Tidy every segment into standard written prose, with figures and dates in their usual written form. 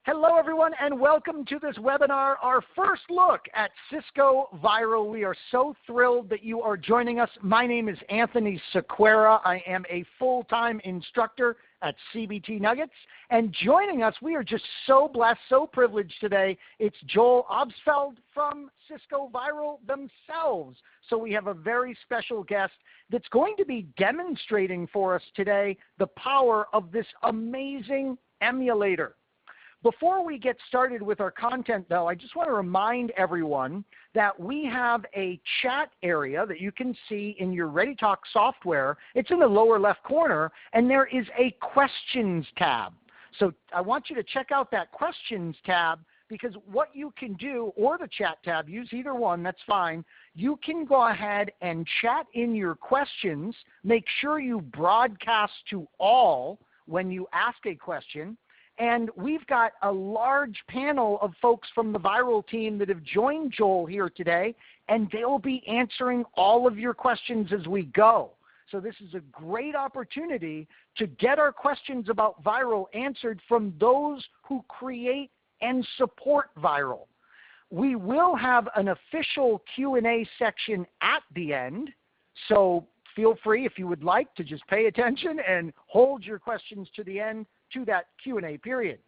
Hello, everyone, and welcome to this webinar, our first look at Cisco VIRL. We are so thrilled that you are joining us. My name is Anthony Sequeira. I am a full-time instructor at CBT Nuggets. And joining us, we are just so blessed, so privileged today. It's Joel Obstfeld from Cisco VIRL themselves. So we have a very special guest that's going to be demonstrating for us today the power of this amazing emulator. Before we get started with our content, though, I just want to remind everyone that we have a chat area that you can see in your ReadyTalk software. It's in the lower left corner, and there is a questions tab. So I want you to check out that questions tab, because what you can do, or the chat tab, use either one, that's fine. You can go ahead and chat in your questions. Make sure you broadcast to all when you ask a question. And we've got a large panel of folks from the VIRL team that have joined Joel here today, and they'll be answering all of your questions as we go. So this is a great opportunity to get our questions about VIRL answered from those who create and support VIRL. We will have an official Q&A section at the end, so feel free, if you would like, to just pay attention and hold your questions to the end to that Q&A period.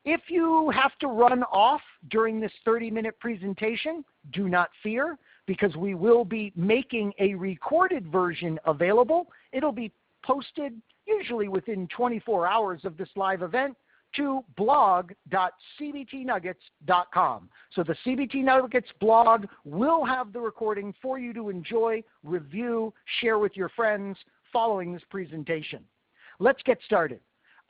If you have to run off during this 30-minute presentation, do not fear, because we will be making a recorded version available. It'll be posted usually within 24 hours of this live event to blog.cbtnuggets.com. So the CBT Nuggets blog will have the recording for you to enjoy, review, share with your friends following this presentation. Let's get started.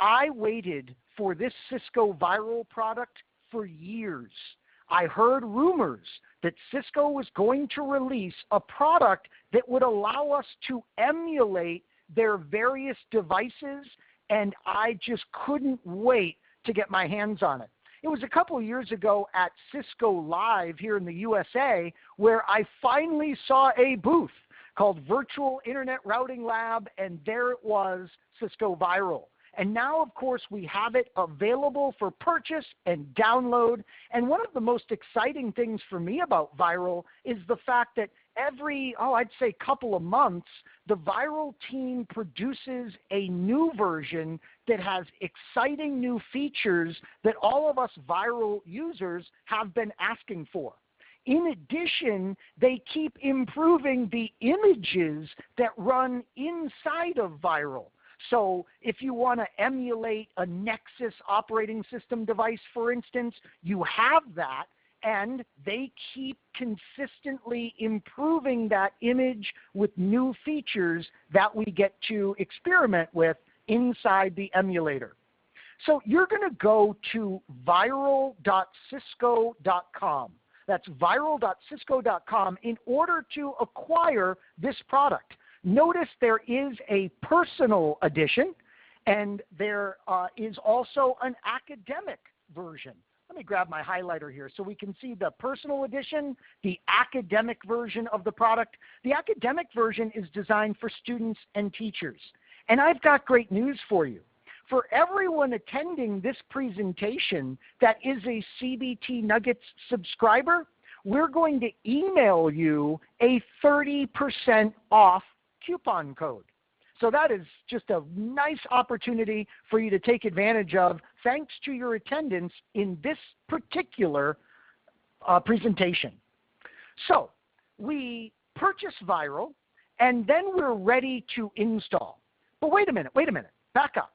I waited for this Cisco VIRL product for years. I heard rumors that Cisco was going to release a product that would allow us to emulate their various devices, and I just couldn't wait to get my hands on it. It was a couple of years ago at Cisco Live here in the USA where I finally saw a booth called Virtual Internet Routing Lab, and there it was, Cisco VIRL. And now, of course, we have it available for purchase and download. And one of the most exciting things for me about VIRL is the fact that every, I'd say couple of months, the VIRL team produces a new version that has exciting new features that all of us VIRL users have been asking for. In addition, they keep improving the images that run inside of VIRL. So if you want to emulate a Nexus operating system device, for instance, you have that, and they keep consistently improving that image with new features that we get to experiment with inside the emulator. So you're going to go to virl.cisco.com. That's virl.cisco.com in order to acquire this product. Notice there is a personal edition, and there is also an academic version. Let me grab my highlighter here so we can see the personal edition, the academic version of the product. The academic version is designed for students and teachers. And I've got great news for you. For everyone attending this presentation that is a CBT Nuggets subscriber, we're going to email you a 30% off coupon code. So that is just a nice opportunity for you to take advantage of, thanks to your attendance in this particular presentation. So we purchase VIRL, and then we're ready to install. But wait a minute, back up.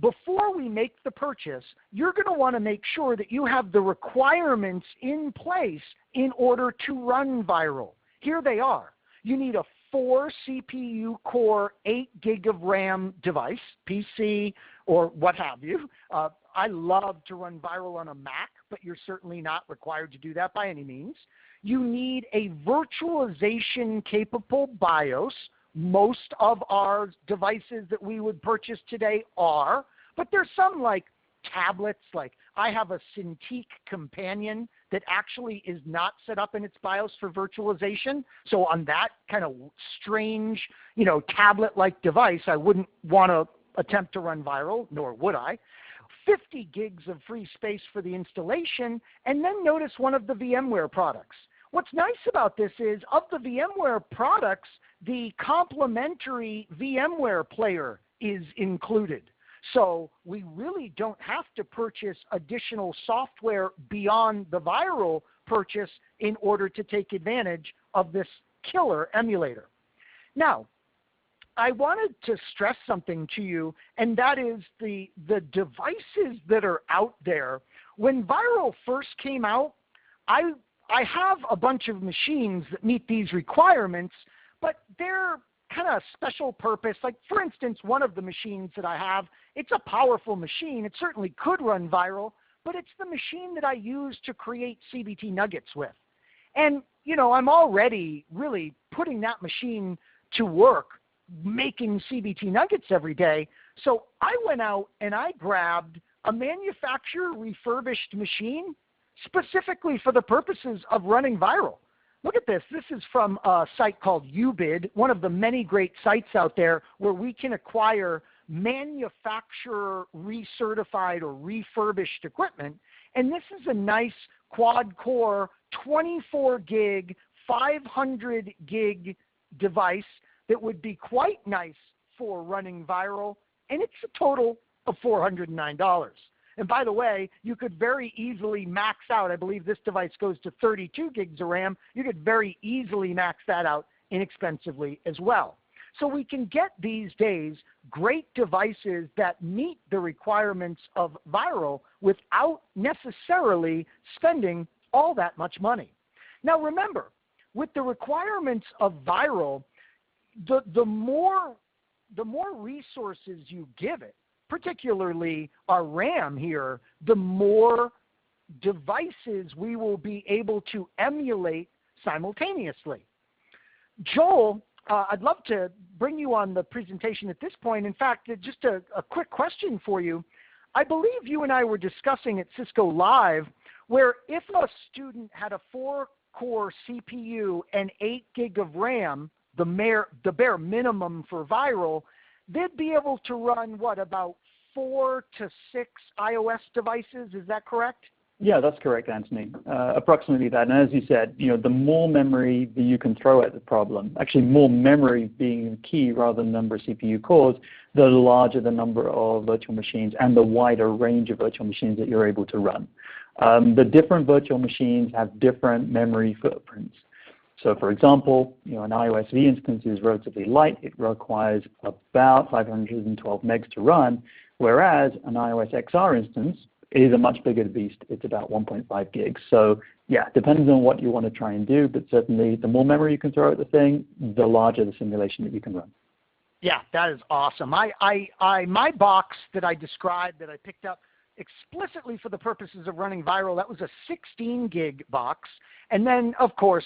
Before we make the purchase, you're going to want to make sure that you have the requirements in place in order to run VIRL. Here they are. You need a 4 CPU core, 8 gig of RAM device, PC, or what have you. I love to run VIRL on a Mac, but you're certainly not required to do that by any means. You need a virtualization capable BIOS. Most of our devices that we would purchase today are, but there's some like tablets, like I have a Cintiq Companion that actually is not set up in its BIOS for virtualization. So on that kind of strange, tablet-like device, I wouldn't want to attempt to run VIRL, nor would I. 50 gigs of free space for the installation, and then notice one of the VMware products. What's nice about this is, of the VMware products, the complimentary VMware player is included. So we really don't have to purchase additional software beyond the VIRL purchase in order to take advantage of this killer emulator. Now, I wanted to stress something to you, and that is the devices that are out there. When VIRL first came out, I have a bunch of machines that meet these requirements, but they're kind of special purpose. Like, for instance, one of the machines that I have, it's a powerful machine. It certainly could run VIRL, but it's the machine that I use to create CBT nuggets with. And, you know, I'm already really putting that machine to work making CBT nuggets every day. So I went out and I grabbed a manufacturer refurbished machine specifically for the purposes of running VIRL. Look at this. This is from a site called UBID, one of the many great sites out there where we can acquire manufacturer recertified or refurbished equipment. And this is a nice quad core 24 gig, 500 gig device that would be quite nice for running VIRL, and it's a total of $409. And by the way, you could very easily max out. I believe this device goes to 32 gigs of RAM. You could very easily max that out inexpensively as well. So we can get these days great devices that meet the requirements of VIRL without necessarily spending all that much money. Now remember, with the requirements of VIRL, the more resources you give it, particularly our RAM here, the more devices we will be able to emulate simultaneously. Joel, I'd love to bring you on the presentation at this point. In fact, just a quick question for you. I believe you and I were discussing at Cisco Live where if a student had a 4-core CPU and 8 gig of RAM, the bare minimum for VIRL, they'd be able to run, what, about 4 to 6 iOS devices? Is that correct? Yeah, that's correct, Anthony. Approximately that. And as you said, you know, the more memory that you can throw at the problem, actually more memory being key rather than number of CPU cores, the larger the number of virtual machines and the wider range of virtual machines that you're able to run. The different virtual machines have different memory footprints. So for example, you know, an iOS V instance is relatively light. It requires about 512 megs to run, whereas an iOS XR instance is a much bigger beast. It's about 1.5 gigs. So yeah, depends on what you want to try and do, but certainly the more memory you can throw at the thing, the larger the simulation that you can run. Yeah, that is awesome. My box that I described that I picked up explicitly for the purposes of running VIRL, that was a 16 gig box. And then, of course,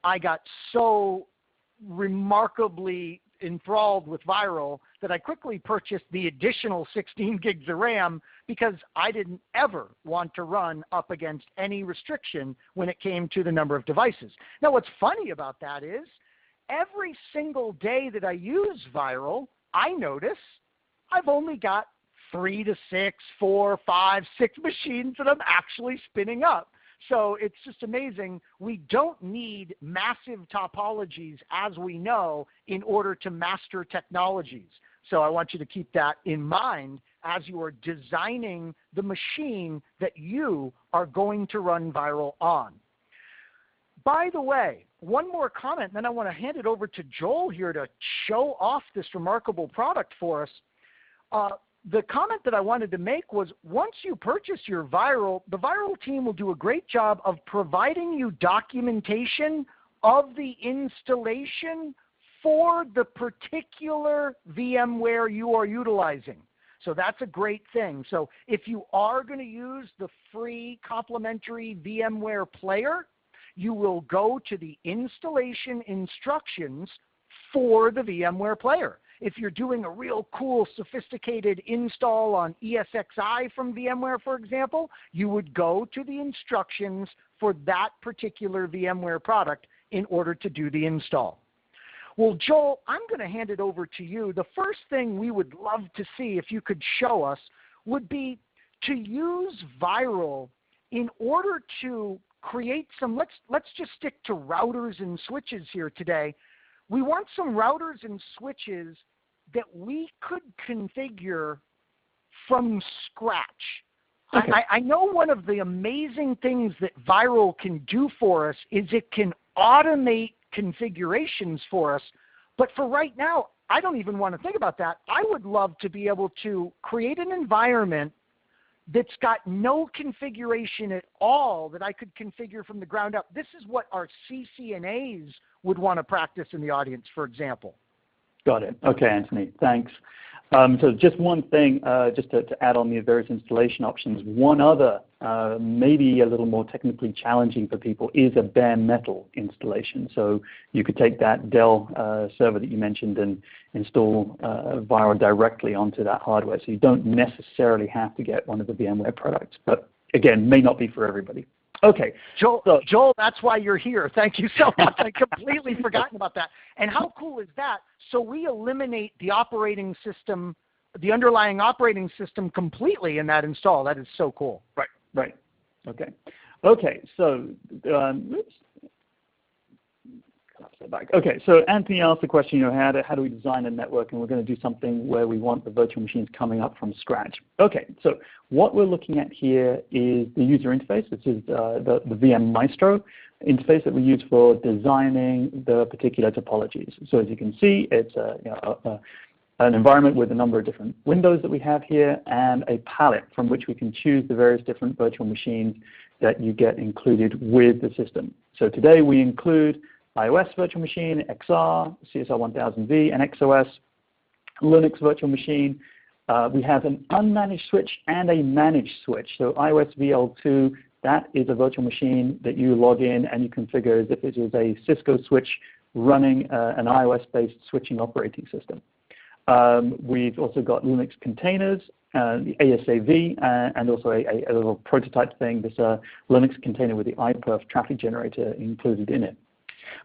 I got so remarkably enthralled with VIRL that I quickly purchased the additional 16 gigs of RAM because I didn't ever want to run up against any restriction when it came to the number of devices. Now, what's funny about that is every single day that I use VIRL, I notice I've only got 3 to 6, 4, 5, 6 machines that I'm actually spinning up. So it's just amazing. We don't need massive topologies, as we know, in order to master technologies. So I want you to keep that in mind as you are designing the machine that you are going to run VIRL on. By the way, one more comment, and then I want to hand it over to Joel here to show off this remarkable product for us. The comment that I wanted to make was once you purchase your VIRL, the VIRL team will do a great job of providing you documentation of the installation for the particular VMware you are utilizing. So that's a great thing. So if you are going to use the free complimentary VMware player, you will go to the installation instructions for the VMware player. If you're doing a real cool, sophisticated install on ESXi from VMware, for example, you would go to the instructions for that particular VMware product in order to do the install. Well, Joel, I'm going to hand it over to you. The first thing we would love to see, if you could show us, would be to use VIRL in order to create some, let's just stick to routers and switches here today. We want some routers and switches that we could configure from scratch. Okay. I know one of the amazing things that VIRL can do for us is it can automate configurations for us. But for right now, I don't even want to think about that. I would love to be able to create an environment that's got no configuration at all that I could configure from the ground up. This is what our CCNAs would want to practice in the audience, for example. Got it. Okay, Anthony, thanks. So just one thing, just to add on the various installation options, one other, maybe a little more technically challenging for people, is a bare metal installation. So you could take that Dell server that you mentioned and install VIRL directly onto that hardware. So you don't necessarily have to get one of the VMware products, but again, may not be for everybody. Okay. Joel, that's why you're here. Thank you so much. I completely forgotten about that. And how cool is that? So we eliminate the operating system, the underlying operating system completely in that install. That is so cool. Right. Okay, so oops. Okay, so Anthony asked the question, how do we design a network, and we're going to do something where we want the virtual machines coming up from scratch. Okay, so what we're looking at here is the user interface. This is the VM Maestro interface that we use for designing the particular topologies. So as you can see, it's an environment with a number of different windows that we have here and a palette from which we can choose the various different virtual machines that you get included with the system. So today we include iOS virtual machine, XR, CSR1000V, and XOS, Linux virtual machine. We have an unmanaged switch and a managed switch. So iOS VL2, that is a virtual machine that you log in and you configure as if it is a Cisco switch running an iOS-based switching operating system. We've also got Linux containers, the ASAV, and also a little prototype thing, this Linux container with the iPerf traffic generator included in it.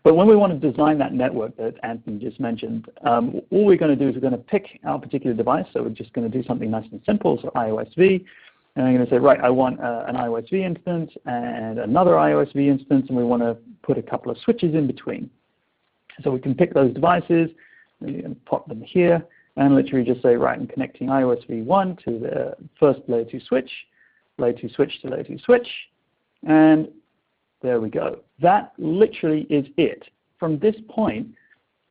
But when we want to design that network that Anthony just mentioned, all we're going to do is we're going to pick our particular device. So we're just going to do something nice and simple, so iOS V. And I'm going to say, right, I want an iOS V instance and another iOS V instance, and we want to put a couple of switches in between. So we can pick those devices, and pop them here, and literally just say, right, I'm connecting iOS V1 to the first layer 2 switch, layer 2 switch to layer 2 switch, and there we go. That literally is it. From this point,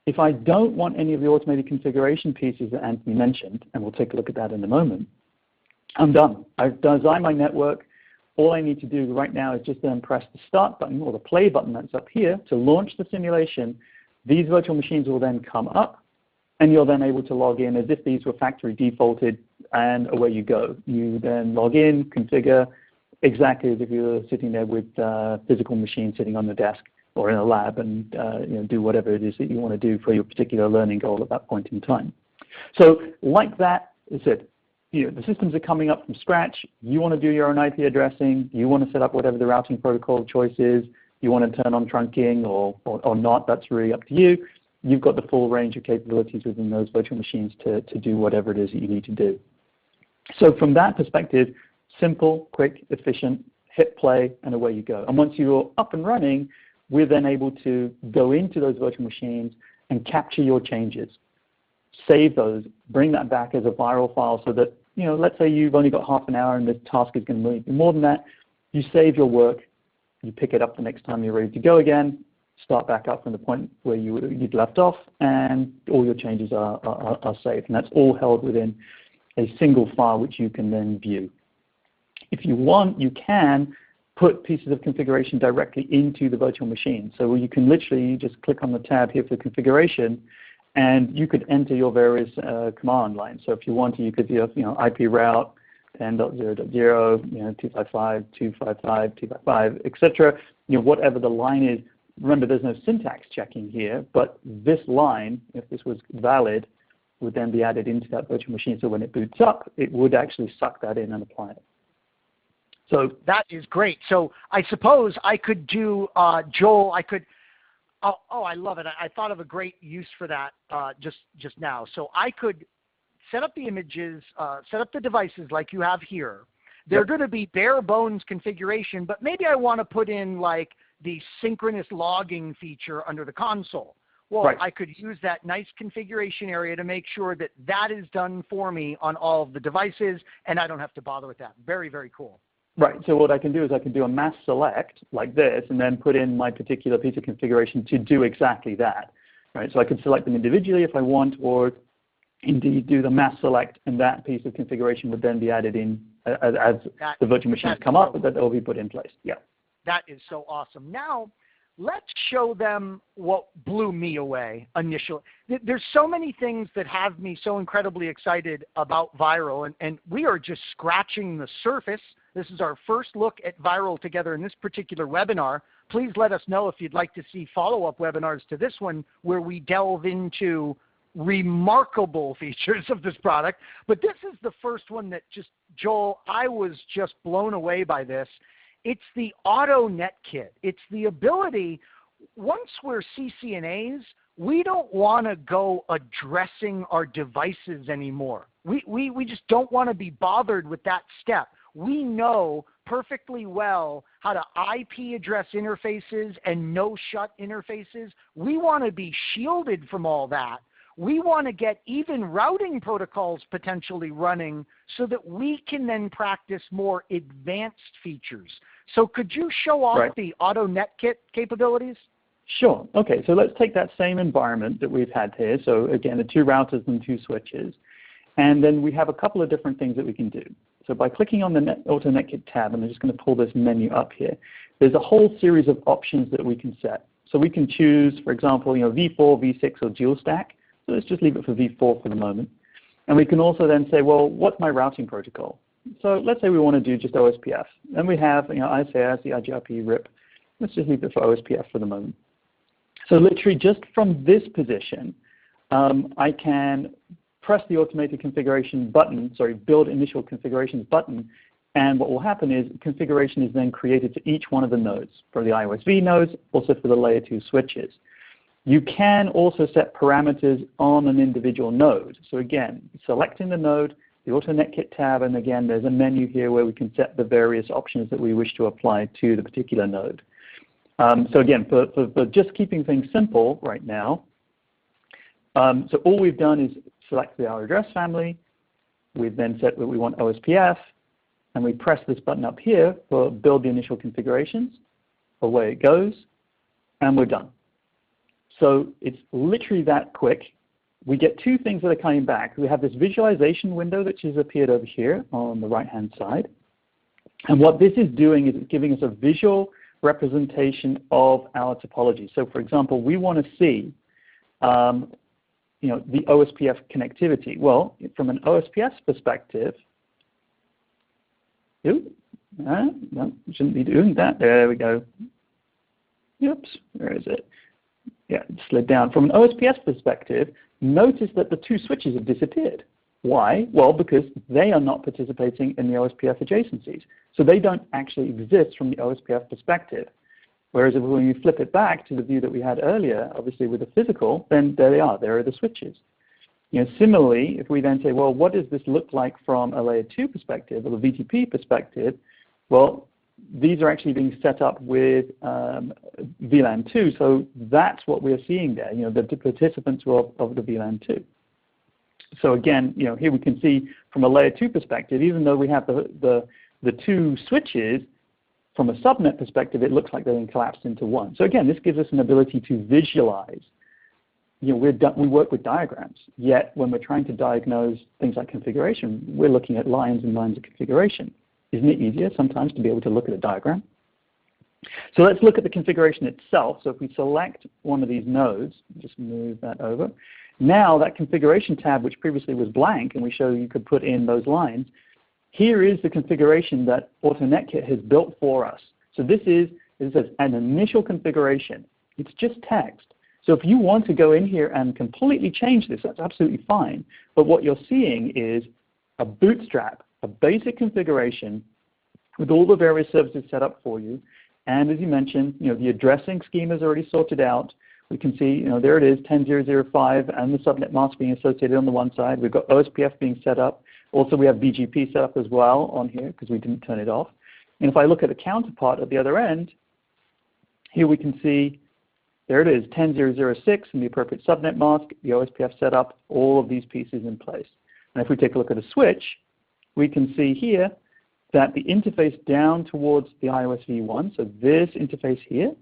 if I don't want any of the automated configuration pieces that Anthony mentioned, and we'll take a look at that in a moment, I'm done. I've designed my network. All I need to do right now is just then press the start button or the play button that's up here to launch the simulation. These virtual machines will then come up, and you're then able to log in as if these were factory defaulted, and away you go. You then log in, configure, exactly as if you were sitting there with physical machine sitting on the desk or in a lab and do whatever it is that you want to do for your particular learning goal at that point in time. So like that, is it. The systems are coming up from scratch. You want to do your own IP addressing. You want to set up whatever the routing protocol of choice is. You want to turn on trunking or not. That's really up to you. You've got the full range of capabilities within those virtual machines to do whatever it is that you need to do. So from that perspective, simple, quick, efficient, hit play, and away you go. And once you're up and running, we're then able to go into those virtual machines and capture your changes. Save those, bring that back as a VIRL file so that, let's say you've only got half an hour and the task is going to be more than that. You save your work, you pick it up the next time you're ready to go again, start back up from the point where you'd left off, and all your changes are saved. And that's all held within a single file which you can then view. If you want, you can put pieces of configuration directly into the virtual machine. So you can literally just click on the tab here for configuration, and you could enter your various command lines. So if you want to, you could do IP route 10.0.0, 255, 255, 255, etc. Whatever the line is. Remember, there's no syntax checking here, but this line, if this was valid, would then be added into that virtual machine. So when it boots up, it would actually suck that in and apply it. So that is great. So I suppose I could do, Joel, I could, I love it. I thought of a great use for that just now. So I could set up the images, set up the devices like you have here. They're going to be bare bones configuration, but maybe I want to put in like the synchronous logging feature under the console. Well, I could use that nice configuration area to make sure that that is done for me on all of the devices, and I don't have to bother with that. Very, very cool. Right. So what I can do is I can do a mass select like this and then put in my particular piece of configuration to do exactly that. Right. So I could select them individually if I want, or indeed do the mass select, and that piece of configuration would then be added in as the virtual machines come up, that will be put in place. Yeah. That is so awesome. Now, let's show them what blew me away initially. There's so many things that have me so incredibly excited about VIRL, and we are just scratching the surface. This is our first look at VIRL together in this particular webinar. Please let us know if you'd like to see follow-up webinars to this one where we delve into remarkable features of this product. But this is the first one that just, Joel, I was just blown away by this. It's the Auto Net Kit. It's the ability, once we're CCNAs, we don't want to go addressing our devices anymore. We just don't want to be bothered with that step. We know perfectly well how to IP address interfaces and no-shut interfaces. We want to be shielded from all that. We want to get even routing protocols potentially running so that we can then practice more advanced features. So could you show off the Auto Net Kit capabilities? Sure. Okay, so let's take that same environment that we've had here. So again, the 2 routers and 2 switches. And then we have a couple of different things that we can do. So by clicking on the Auto Net Kit tab, and I'm just going to pull this menu up here, there's a whole series of options that we can set. So we can choose, for example, V4, V6, or dual stack. So let's just leave it for V4 for the moment. And we can also then say, well, what's my routing protocol? So let's say we want to do just OSPF. And we have ISAS, the IGRP, RIP. Let's just leave it for OSPF for the moment. So literally just from this position, I can press the automated configuration button, build initial configurations button, and what will happen is configuration is then created to each one of the nodes, for the IOSV nodes, also for the layer 2 switches. You can also set parameters on an individual node. So again, selecting the node, the Auto Net Kit tab, and again, there's a menu here where we can set the various options that we wish to apply to the particular node. So again, for just keeping things simple right now, so all we've done is select our address family. We've then set that we want OSPF, and we press this button up here for build the initial configurations. Away it goes, and we're done. So it's literally that quick. We get 2 things that are coming back. We have this visualization window that has appeared over here on the right-hand side. And what this is doing is it's giving us a visual representation of our topology. So for example, we want to see the OSPF connectivity. Well, from an OSPF perspective, no, shouldn't be doing that. There we go. Oops, where is it? Yeah, it slid down. From an OSPF perspective, notice that the 2 switches have disappeared. Why? Well, because they are not participating in the OSPF adjacencies. So they don't actually exist from the OSPF perspective. Whereas when you flip it back to the view that we had earlier, obviously with the physical, then there they are. There are the switches. Similarly, if we then say, well, what does this look like from a layer 2 perspective or the VTP perspective? Well, these are actually being set up with VLAN 2, so that's what we're seeing there, the participants of the VLAN 2. So again, here we can see from a layer 2 perspective, even though we have the 2 switches, from a subnet perspective, it looks like they're being collapsed into one. So again, this gives us an ability to visualize. We work with diagrams, yet when we're trying to diagnose things like configuration, we're looking at lines and lines of configuration. Isn't it easier sometimes to be able to look at a diagram? So let's look at the configuration itself. So if we select one of these nodes, just move that over. Now that configuration tab, which previously was blank, and we show you could put in those lines, here is the configuration that Auto Net Kit has built for us. So this is an initial configuration. It's just text. So if you want to go in here and completely change this, that's absolutely fine. But what you're seeing is a bootstrap, a basic configuration with all the various services set up for you. And as you mentioned, the addressing schema is already sorted out. We can see, there it is, 10.0.0.5, and the subnet mask being associated on the one side. We've got OSPF being set up. Also, we have BGP set up as well on here because we didn't turn it off. And if I look at the counterpart at the other end, here we can see, there it is, 10.0.0.6 and the appropriate subnet mask, the OSPF setup, all of these pieces in place. And if we take a look at a switch, we can see here that the interface down towards the iOS v1, so this interface here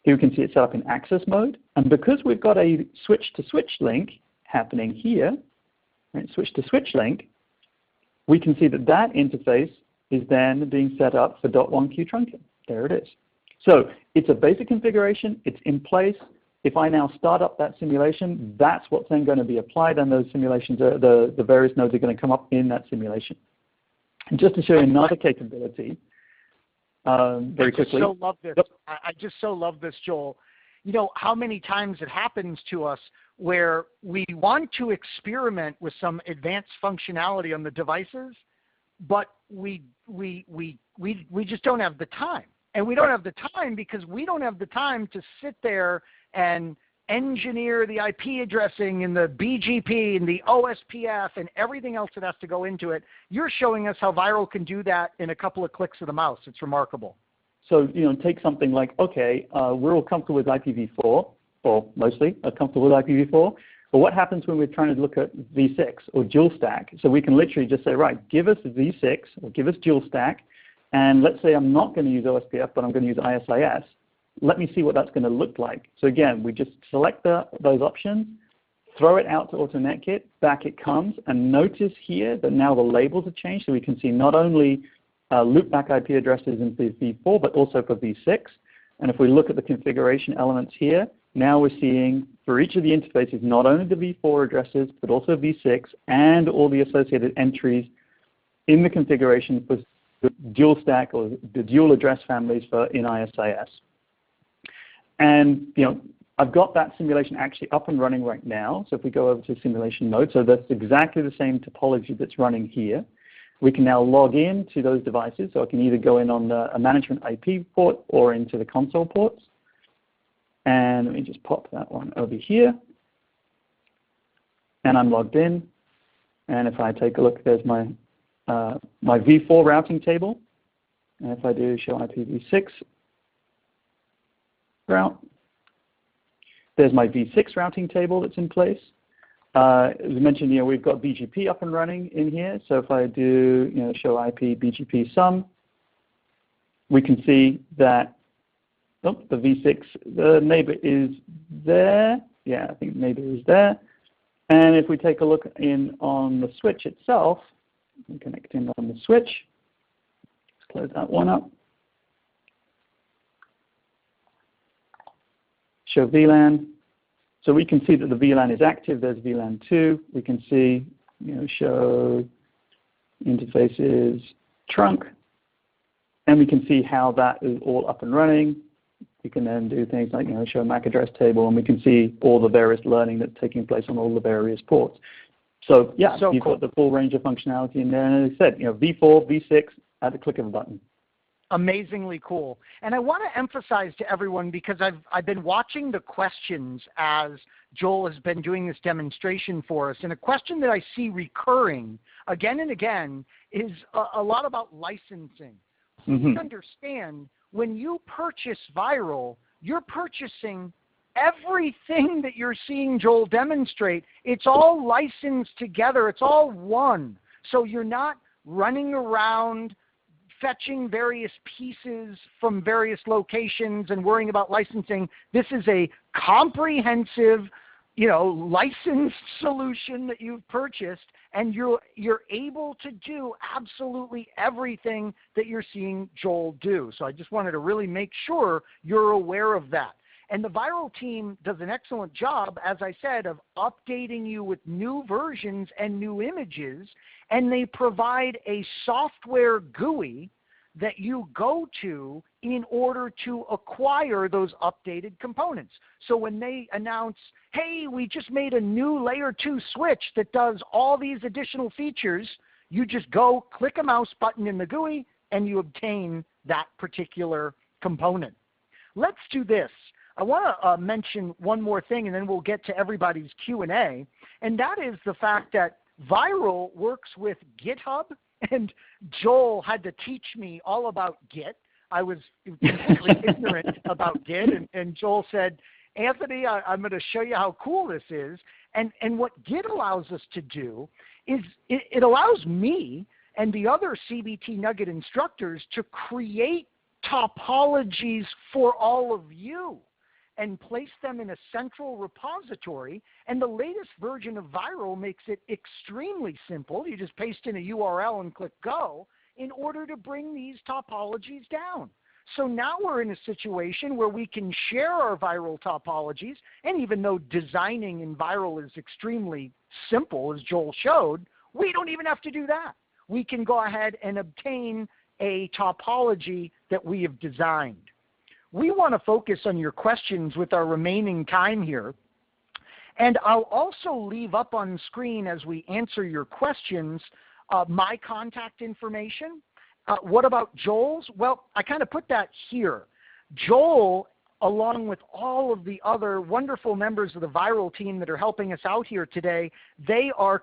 we can see it's set up in access mode. And because we've got a switch-to-switch link happening here, right, switch-to-switch link, we can see that that interface is then being set up for .1q trunking. There it is. So it's a basic configuration. It's in place. If I now start up that simulation, that's what's then going to be applied, and those simulations, the various nodes are going to come up in that simulation. And just to show you another capability, very quickly. I just so love this. I just so love this, Joel. You know how many times it happens to us where we want to experiment with some advanced functionality on the devices, but we just don't have the time. And we don't have the time because we don't have the time to sit there and engineer the IP addressing and the BGP and the OSPF and everything else that has to go into it. You're showing us how VIRL can do that in a couple of clicks of the mouse. It's remarkable. So, you know, take something like, okay, we're all comfortable with IPv4, or mostly are comfortable with IPv4, but what happens when we're trying to look at v6 or dual stack? So we can literally just say, right, give us v6 or give us dual stack, and let's say I'm not going to use OSPF, but I'm going to use ISIS. Let me see what that's going to look like. So again, we just select those options, throw it out to AutoNetKit, back it comes, and notice here that now the labels have changed, so we can see not only loopback IP addresses in v4, but also for v6. And if we look at the configuration elements here, now we're seeing for each of the interfaces, not only the v4 addresses, but also v6, and all the associated entries in the configuration for the dual stack or the dual address families for in ISIS. And you know, I've got that simulation actually up and running right now. So if we go over to simulation mode, so that's exactly the same topology that's running here. We can now log in to those devices. So I can either go in on a management IP port or into the console ports. And let me just pop that one over here. And I'm logged in. And if I take a look, there's my my v4 routing table. And if I do show IPv6 route, there's my v6 routing table that's in place. As we mentioned, you know, we've got BGP up and running in here. So if I do, you know, show IP BGP sum, we can see that the v6, the neighbor is there. Yeah, I think neighbor is there. And if we take a look in on the switch itself, we connect in on the switch. Let's close that one up. Show VLAN. So we can see that the VLAN is active. There's VLAN 2. We can see, you know, show interfaces trunk. And we can see how that is all up and running. We can then do things like, you know, show MAC address table, and we can see all the various learning that's taking place on all the various ports. So yeah, so you've got the full range of functionality in there. And as I said, you know, v4, v6 at the click of a button. Amazingly cool. And I want to emphasize to everyone, because I've been watching the questions as Joel has been doing this demonstration for us, and a question that I see recurring again and again is a lot about licensing. Please understand, when you purchase VIRL, you're purchasing everything that you're seeing Joel demonstrate. It's all licensed together. It's all one. So you're not running around fetching various pieces from various locations and worrying about licensing. This is a comprehensive, you know, licensed solution that you've purchased, and you're able to do absolutely everything that you're seeing Joel do. So I just wanted to really make sure you're aware of that. And the VIRL team does an excellent job, as I said, of updating you with new versions and new images, and they provide a software GUI that you go to in order to acquire those updated components. So when they announce, hey, we just made a new layer 2 switch that does all these additional features, you just go click a mouse button in the GUI and you obtain that particular component. Let's do this. I want to mention one more thing, and then we'll get to everybody's Q&A, and that is the fact that VIRL works with GitHub, and Joel had to teach me all about Git. I was completely ignorant about Git, and Joel said, Anthony, I'm going to show you how cool this is. And what Git allows us to do is it allows me and the other CBT Nugget instructors to create topologies for all of you and place them in a central repository. And the latest version of VIRL makes it extremely simple. You just paste in a URL and click go in order to bring these topologies down. So now we're in a situation where we can share our VIRL topologies, and even though designing in VIRL is extremely simple, as Joel showed, we don't even have to do that. We can go ahead and obtain a topology that we have designed. We want to focus on your questions with our remaining time here, and I'll also leave up on screen as we answer your questions my contact information. What about Joel's? Well, I kind of put that here. Joel, along with all of the other wonderful members of the VIRL team that are helping us out here today, they are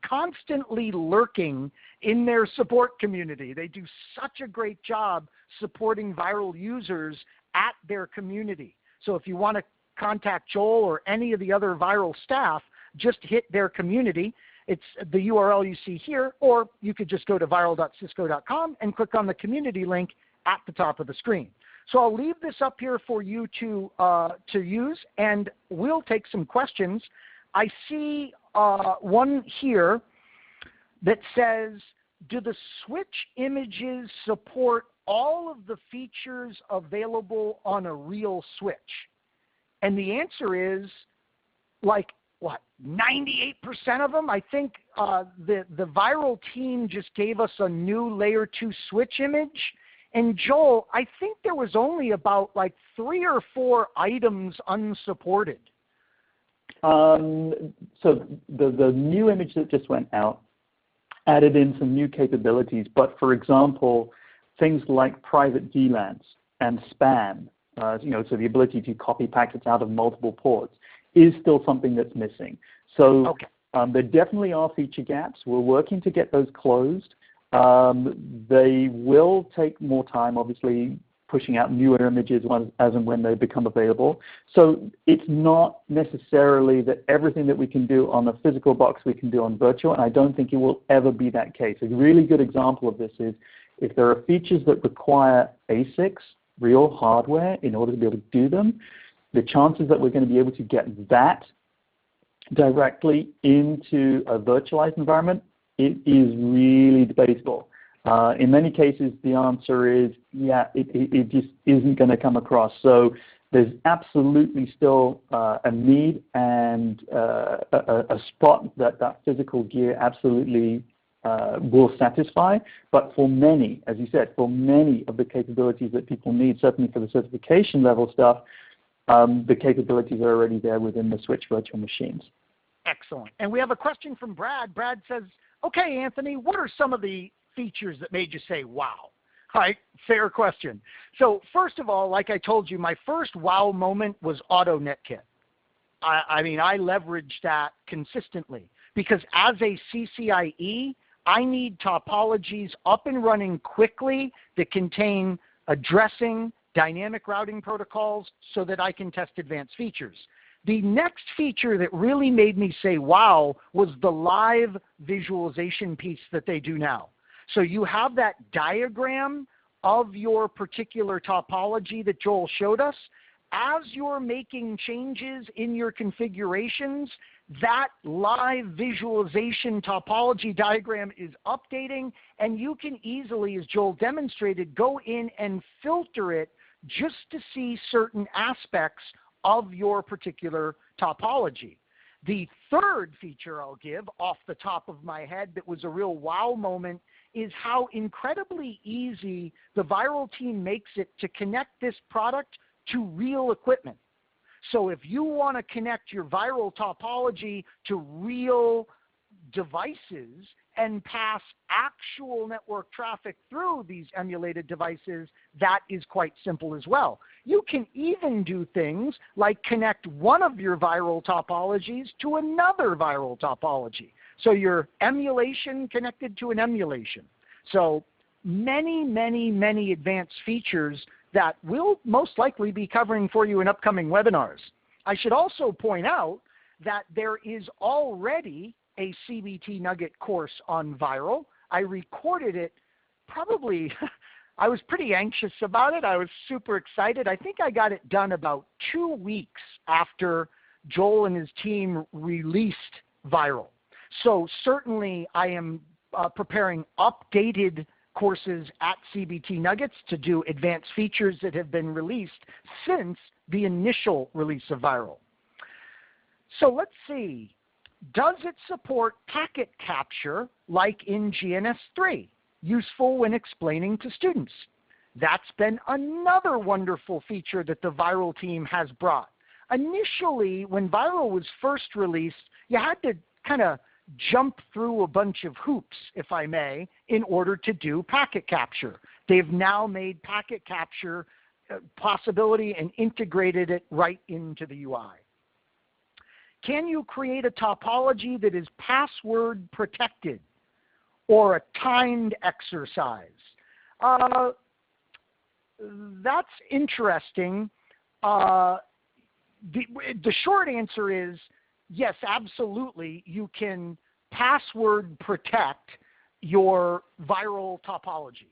constantly lurking in their support community. They do such a great job supporting VIRL users at their community. So if you want to contact Joel or any of the other VIRL staff, just hit their community. It's the URL you see here, or you could just go to virl.cisco.com and click on the community link at the top of the screen. So I'll leave this up here for you to use, and we'll take some questions. I see one here that says, do the switch images support all of the features available on a real switch? And the answer is, like, what, 98% of them? I think the VIRL team just gave us a new layer 2 switch image. And Joel, I think there was only about like 3 or 4 items unsupported. So the new image that just went out added in some new capabilities. But for example, things like private VLANs and spam, so the ability to copy packets out of multiple ports, is still something that's missing. So okay. There definitely are feature gaps. We're working to get those closed. They will take more time, obviously, pushing out newer images as and when they become available. So it's not necessarily that everything that we can do on a physical box we can do on virtual, and I don't think it will ever be that case. A really good example of this is if there are features that require ASICs, real hardware, in order to be able to do them, the chances that we're going to be able to get that directly into a virtualized environment, it is really debatable. In many cases, the answer is, yeah, it just isn't going to come across. So there's absolutely still a need and a spot that physical gear absolutely will satisfy. But for many, as you said, for many of the capabilities that people need, certainly for the certification level stuff, the capabilities are already there within the Switch virtual machines. Excellent. And we have a question from Brad. Brad says, okay, Anthony, what are some of the features that made you say, wow? All right, fair question. So first of all, like I told you, my first wow moment was Auto Netkit. I mean, I leverage that consistently because as a CCIE, I need topologies up and running quickly that contain addressing dynamic routing protocols so that I can test advanced features. The next feature that really made me say wow was the live visualization piece that they do now. So you have that diagram of your particular topology that Joel showed us. As you're making changes in your configurations, that live visualization topology diagram is updating, and you can easily, as Joel demonstrated, go in and filter it just to see certain aspects of your particular topology. The third feature I'll give off the top of my head that was a real wow moment is how incredibly easy the VIRL team makes it to connect this product to real equipment. So if you want to connect your VIRL topology to real devices and pass actual network traffic through these emulated devices, that is quite simple as well. You can even do things like connect one of your viral topologies to another viral topology. So your emulation connected to an emulation. So many, many, many advanced features that we'll most likely be covering for you in upcoming webinars. I should also point out that there is already a CBT Nugget course on viral. I recorded it probably, I was pretty anxious about it. I was super excited. I think I got it done about 2 weeks after Joel and his team released viral. So certainly I am preparing updated courses at CBT Nuggets to do advanced features that have been released since the initial release of viral. So let's see. Does it support packet capture like in GNS3? Useful when explaining to students. That's been another wonderful feature that the viral team has brought. Initially, when viral was first released, you had to kind of jump through a bunch of hoops, if I may, in order to do packet capture. They've now made packet capture a possibility and integrated it right into the UI. Can you create a topology that is password protected or a timed exercise? That's interesting. The short answer is yes, absolutely. You can password protect your viral topology.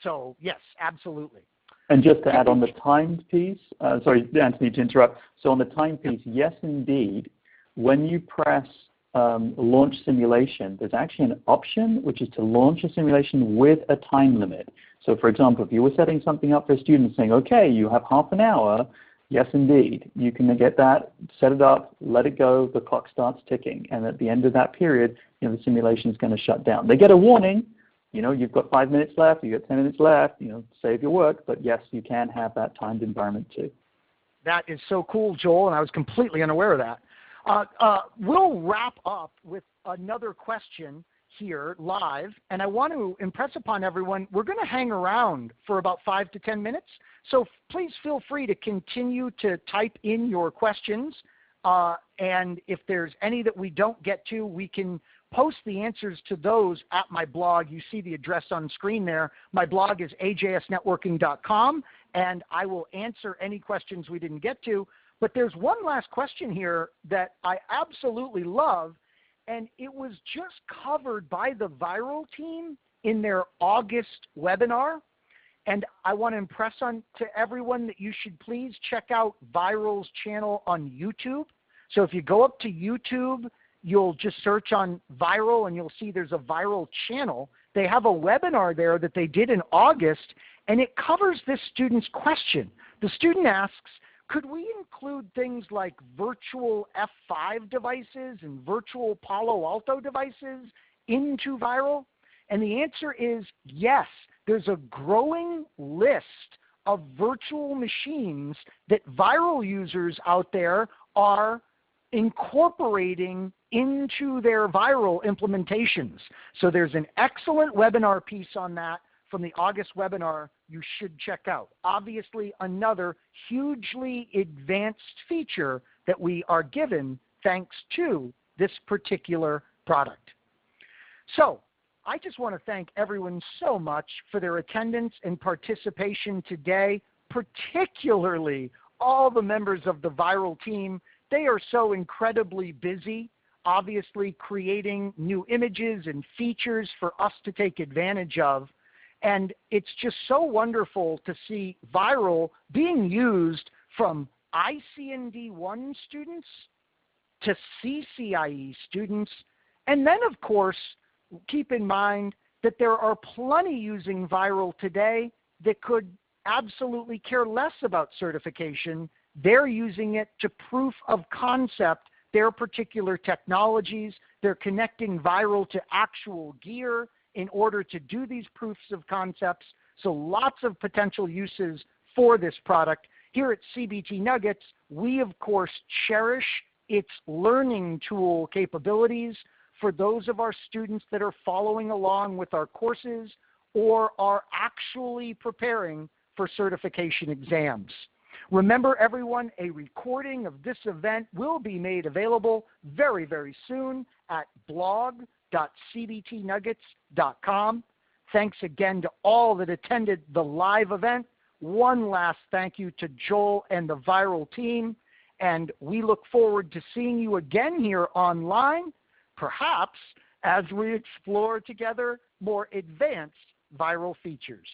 So yes, absolutely. And just to add on the timed piece, sorry, Anthony, to interrupt. So on the timed piece, yes, indeed. When you press launch simulation, there's actually an option which is to launch a simulation with a time limit. So for example, if you were setting something up for a student saying, okay, you have half an hour, yes, indeed, you can get that, set it up, let it go, the clock starts ticking. And at the end of that period, the simulation is going to shut down. They get a warning, you've got 5 minutes left, you've got 10 minutes left, save your work, but yes, you can have that timed environment too. That is so cool, Joel, and I was completely unaware of that. We'll wrap up with another question here live, and I want to impress upon everyone, we're going to hang around for about 5 to 10 minutes, so please feel free to continue to type in your questions, and if there's any that we don't get to, we can post the answers to those at my blog. You see the address on screen there. My blog is ajsnetworking.com, and I will answer any questions we didn't get to. But there's one last question here that I absolutely love, and it was just covered by the viral team in their August webinar. And I want to impress on to everyone that you should please check out Viral's channel on YouTube. So if you go up to YouTube, you'll just search on Viral and you'll see there's a Viral channel. They have a webinar there that they did in August, and it covers this student's question. The student asks, could we include things like virtual F5 devices and virtual Palo Alto devices into viral? And the answer is yes. There's a growing list of virtual machines that viral users out there are incorporating into their viral implementations. So there's an excellent webinar piece on that from the August webinar you should check out. Obviously, another hugely advanced feature that we are given thanks to this particular product. So I just want to thank everyone so much for their attendance and participation today, particularly all the members of the Viral team. They are so incredibly busy, obviously creating new images and features for us to take advantage of. And it's just so wonderful to see Viral being used from ICND1 students to CCIE students. And then, of course, keep in mind that there are plenty using Viral today that could absolutely care less about certification. They're using it to proof of concept their particular technologies. They're connecting Viral to actual gear in order to do these proofs of concepts. So lots of potential uses for this product. Here at CBT Nuggets, we of course cherish its learning tool capabilities for those of our students that are following along with our courses or are actually preparing for certification exams. Remember, everyone, a recording of this event will be made available very, very soon at blog.cbtnuggets.com. Thanks again to all that attended the live event. One last thank you to Joel and the VIRL team, and we look forward to seeing you again here online, perhaps as we explore together more advanced VIRL features.